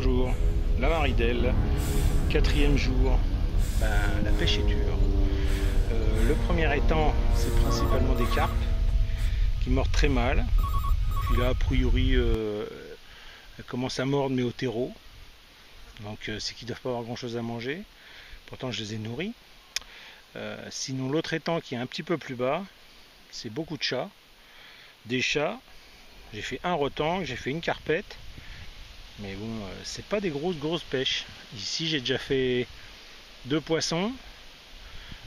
bonjour, la Maridelle, quatrième jour. La pêche est dure. Le premier étang, c'est principalement des carpes qui mordent très mal. Puis là, a priori, elles commencent à mordre, mais au terreau. Donc c'est qu'ils ne doivent pas avoir grand chose à manger. Pourtant, je les ai nourris. Sinon, l'autre étang qui est un petit peu plus bas, c'est beaucoup de chats. Des chats. J'ai fait un rotangue, j'ai fait une carpette. Mais bon, c'est pas des grosses pêches. Ici, j'ai déjà fait 2 poissons.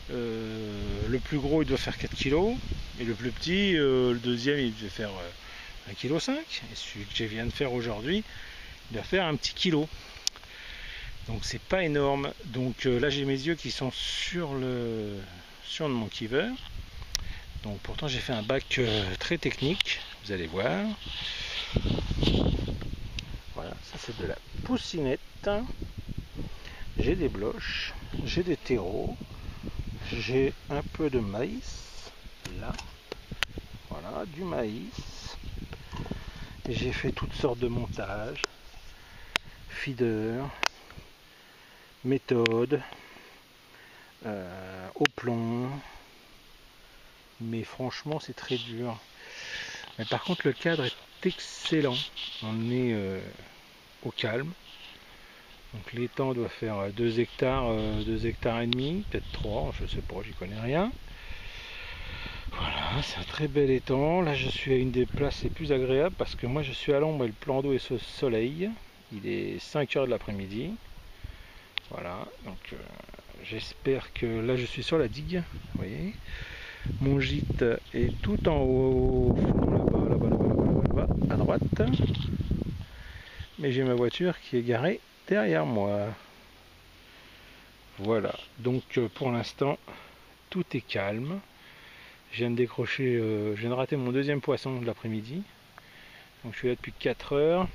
Le plus gros, il doit faire 4 kg. Et le plus petit, le deuxième, il devait faire 1,5 kg. Et celui que je viens de faire aujourd'hui, il doit faire un petit kilo. Donc c'est pas énorme. Donc là, j'ai mes yeux qui sont sur mon Keever. Donc pourtant, j'ai fait un bac très technique. Vous allez voir. Voilà, ça c'est de la poussinette. J'ai des bloches, j'ai des terreaux, j'ai un peu de maïs, là, voilà, du maïs. J'ai fait toutes sortes de montages, feeder, méthode, au plomb, mais franchement c'est très dur. Mais par contre le cadre est excellent, on est au calme. Donc l'étang doit faire 2 hectares, 2 hectares et demi, peut-être 3, je sais pas, j'y connais rien. Voilà, c'est un très bel étang. Là je suis à une des places les plus agréables parce que moi je suis à l'ombre et le plan d'eau est au soleil. Il est 5 h de l'après-midi. Voilà, donc j'espère que là je suis sur la digue. Vous voyez, mon gîte est tout en haut, là-bas, à droite. Mais j'ai ma voiture qui est garée derrière moi. Voilà, donc pour l'instant tout est calme. Je viens de décrocher, je viens de rater mon deuxième poisson de l'après-midi. Donc je suis là depuis 4 heures.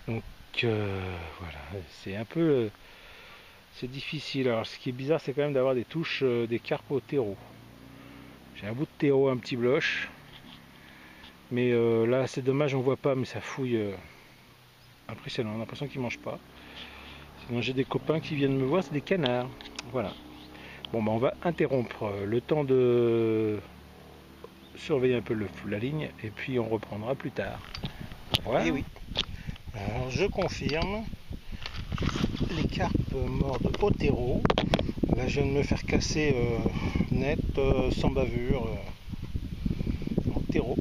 Donc voilà, c'est un peu c'est difficile. Alors ce qui est bizarre, c'est quand même d'avoir des touches des carpes au terreau. J'ai un bout de terreau, un petit bloche. Mais là c'est dommage, on voit pas, mais ça fouille impressionnant. On a l'impression qu'ils mangent pas. Sinon j'ai des copains qui viennent me voir, c'est des canards. Voilà. Bon, on va interrompre le temps de surveiller un peu la ligne et puis on reprendra plus tard. Voilà. Et oui. Alors, je confirme, les carpes mordent au terreau. Là je viens de me faire casser net, sans bavure, en terreau.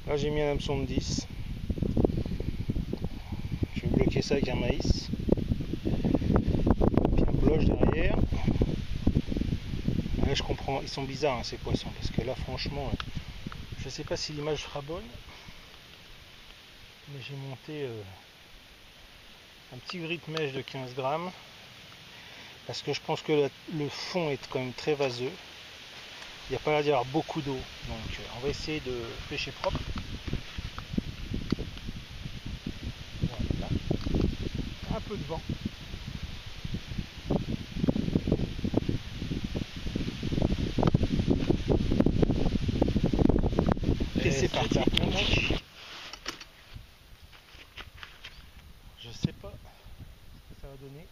Là j'ai mis un hameçon de 10. Je vais bloquer ça avec un maïs. Puis un bloche derrière. Là je comprends, ils sont bizarres ces poissons, parce que là franchement, je sais pas si l'image sera bonne, mais j'ai monté un petit gris de mèche de 15 grammes, parce que je pense que le fond est quand même très vaseux. Il n'y a pas l'air d'y avoir beaucoup d'eau, donc on va essayer de pêcher propre. Voilà. Un peu de vent. Et c'est parti. Je sais pas ce que ça va donner.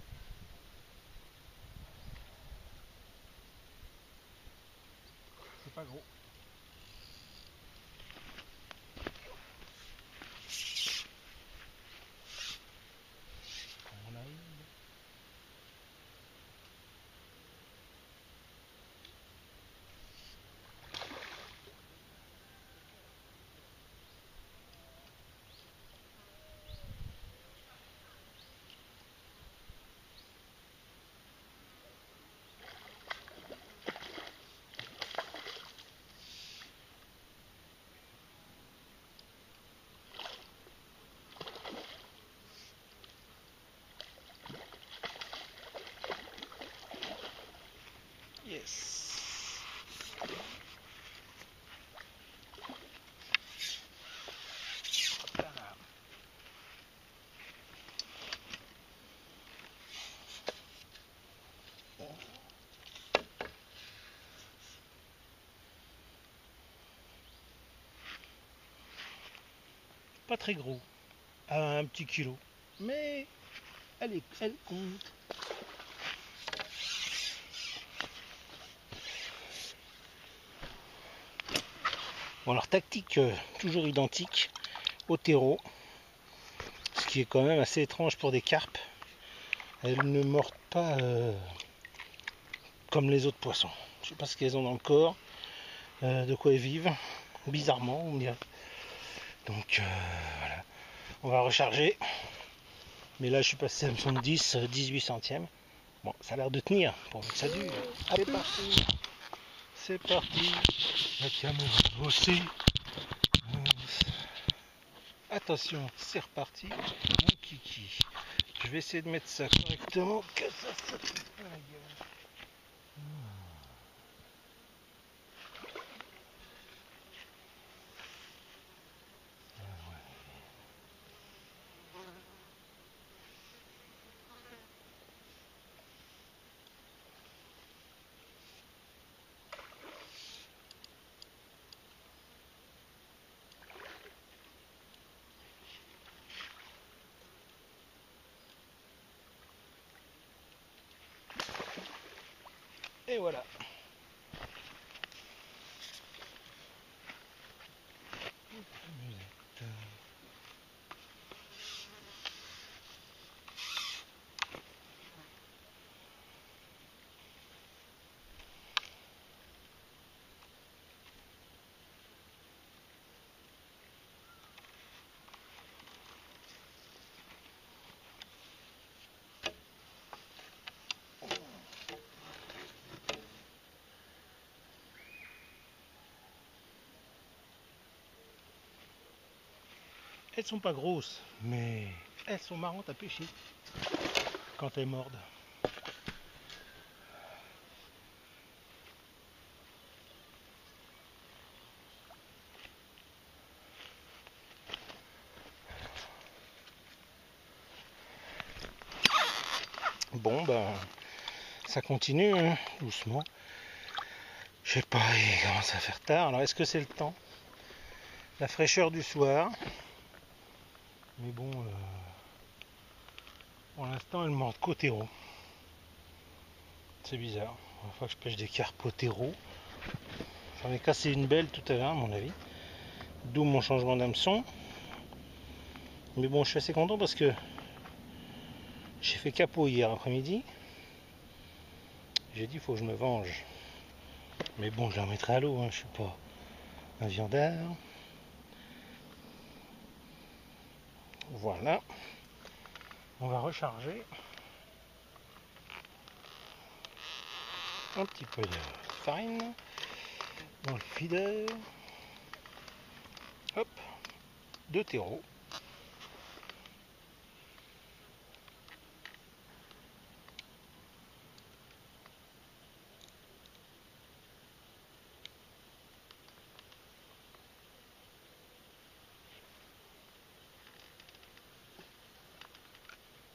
C'est pas gros. On arrive. Yes. Voilà. Pas très gros. à un petit kilo. Mais elle compte. Bon alors tactique toujours identique au terreau, ce qui est quand même assez étrange pour des carpes. Elles ne mordent pas comme les autres poissons. Je sais pas ce qu'elles ont dans le corps, de quoi elles vivent, bizarrement on dirait. Donc voilà, on va recharger. Mais là je suis passé à 70, 18 centièmes. Bon, ça a l'air de tenir, pour que ça dure. C'est parti. C'est parti. La caméra aussi. Attention, c'est reparti. Mon kiki. Je vais essayer de mettre ça correctement, que ça saute pas la gueule. Et voilà. Elles sont pas grosses, mais elles sont marrantes à pêcher quand elles mordent. Bon ben ça continue hein, doucement. Je sais pas, il commence à faire tard. Alors est-ce que c'est le temps? La fraîcheur du soir. Mais bon, pour l'instant, elle mord qu'au terreau. C'est bizarre. Il va falloir que je pêche des carpes au terreau. J'en ai cassé une belle tout à l'heure, à mon avis. D'où mon changement d'hameçon. Mais bon, je suis assez content parce que j'ai fait capot hier après-midi. J'ai dit, il faut que je me venge. Mais bon, je la remettrai à l'eau. Hein. Je suis pas un viandard. Voilà. On va recharger. Un petit peu de farine dans le feeder. Hop, de terreau.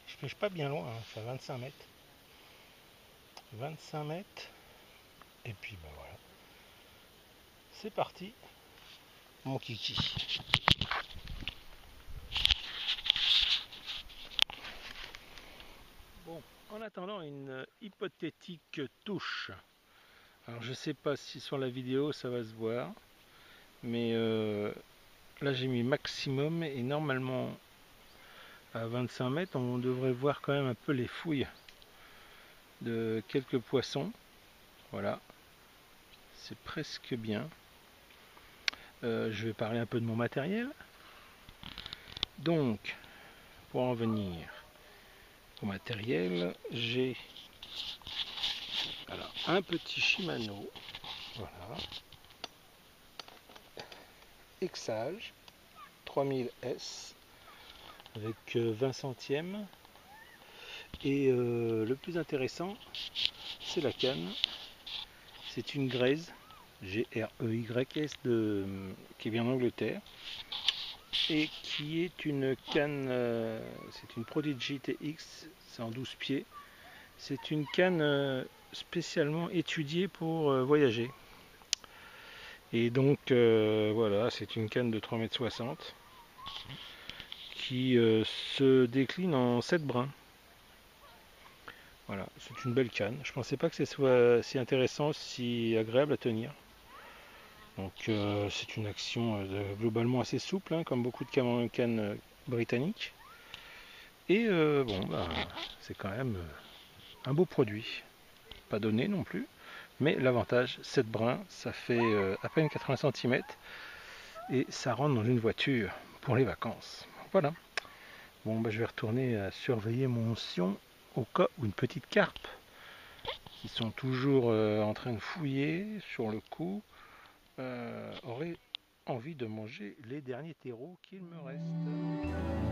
Je pêche pas bien loin, hein, c'est à 25 mètres. 25 mètres. Et puis bah voilà. C'est parti, mon kiki. Bon, en attendant une hypothétique touche. Alors je sais pas si sur la vidéo ça va se voir, mais là j'ai mis maximum et normalement à 25 mètres on devrait voir quand même un peu les fouilles de quelques poissons. Voilà, c'est presque bien. Je vais parler un peu de mon matériel. Donc, pour en venir au matériel, j'ai un petit Shimano, voilà, Exage 3000S avec 20 centièmes. Et le plus intéressant, c'est la canne. C'est une Grez, G-R-E-Y-S, qui vient d'Angleterre et qui est une canne, c'est une Prodigy TX, c'est en 12 pieds. C'est une canne spécialement étudiée pour voyager. Et donc voilà, c'est une canne de 3,60 m qui se décline en 7 brins. Voilà, c'est une belle canne. Je pensais pas que ce soit si intéressant, si agréable à tenir. Donc c'est une action globalement assez souple, hein, comme beaucoup de cannes britanniques. Et bon, bah, c'est quand même un beau produit. Pas donné non plus. Mais l'avantage, 7 brins, ça fait à peine 80 cm et ça rentre dans une voiture pour les vacances. Voilà. Bon, bah, je vais retourner à surveiller mon sion au cas où une petite carpe qui sont toujours en train de fouiller sur le coup aurait envie de manger les derniers terreaux qu'il me reste.